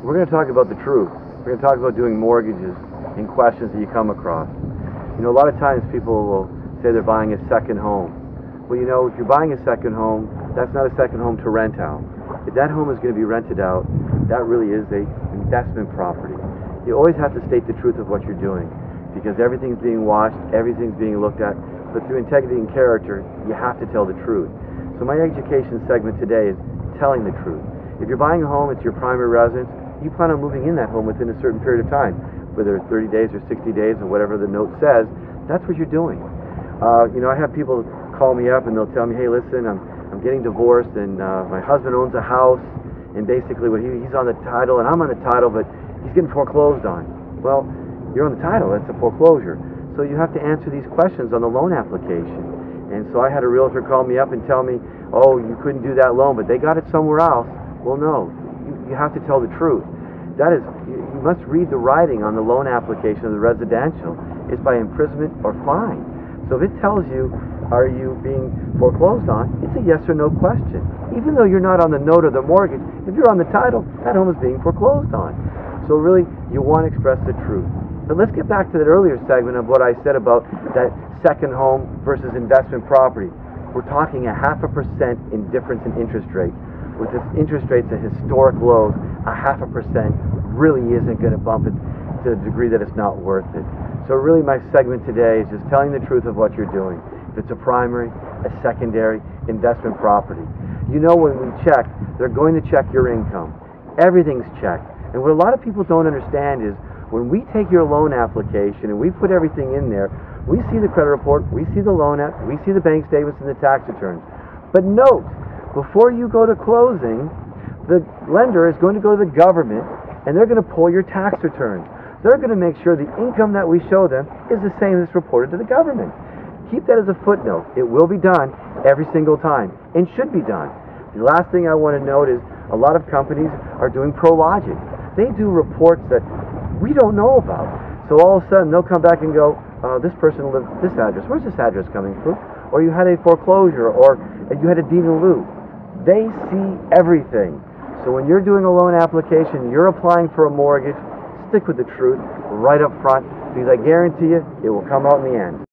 We're going to talk about the truth. We're going to talk about doing mortgages and questions that you come across. You know, a lot of times people will say they're buying a second home. Well, you know, if you're buying a second home, that's not a second home to rent out. If that home is going to be rented out, that really is a investment property. You always have to state the truth of what you're doing, because everything's being watched, everything's being looked at, but through integrity and character, you have to tell the truth. So my education segment today is telling the truth. If you're buying a home, it's your primary residence, you plan on moving in that home within a certain period of time, whether it's 30 days or 60 days or whatever the note says, that's what you're doing. You know, I have people call me up and they'll tell me, hey, listen, I'm getting divorced and my husband owns a house, and basically he's on the title and I'm on the title, but he's getting foreclosed on. Well, you're on the title, that's a foreclosure. So you have to answer these questions on the loan application. And so I had a realtor call me up and tell me, oh, you couldn't do that loan, but they got it somewhere else. Well, no, you have to tell the truth. That is, you must read the writing on the loan application of the residential. It's by imprisonment or fine. So if it tells you, are you being foreclosed on, it's a yes or no question. Even though you're not on the note of the mortgage, if you're on the title, that home is being foreclosed on. So really, you want to express the truth. But let's get back to that earlier segment of what I said about that second home versus investment property. We're talking 0.5% in difference in interest rate. With this interest rates at historic lows, 0.5% really isn't going to bump it to the degree that it's not worth it. So really my segment today is just telling the truth of what you're doing. If it's a primary, a secondary, investment property. You know, when we check, they're going to check your income. Everything's checked. And what a lot of people don't understand is when we take your loan application and we put everything in there, we see the credit report, we see the loan app, we see the bank statements and the tax returns. But note, before you go to closing, the lender is going to go to the government and they're going to pull your tax returns. They're going to make sure the income that we show them is the same as reported to the government. Keep that as a footnote. It will be done every single time and should be done. The last thing I want to note is a lot of companies are doing ProLogic. They do reports that we don't know about. So all of a sudden they'll come back and go, this person lived at this address. Where's this address coming from? Or you had a foreclosure, or you had a deed in lieu. They see everything. So when you're doing a loan application, you're applying for a mortgage, stick with the truth right up front, because I guarantee you it will come out in the end.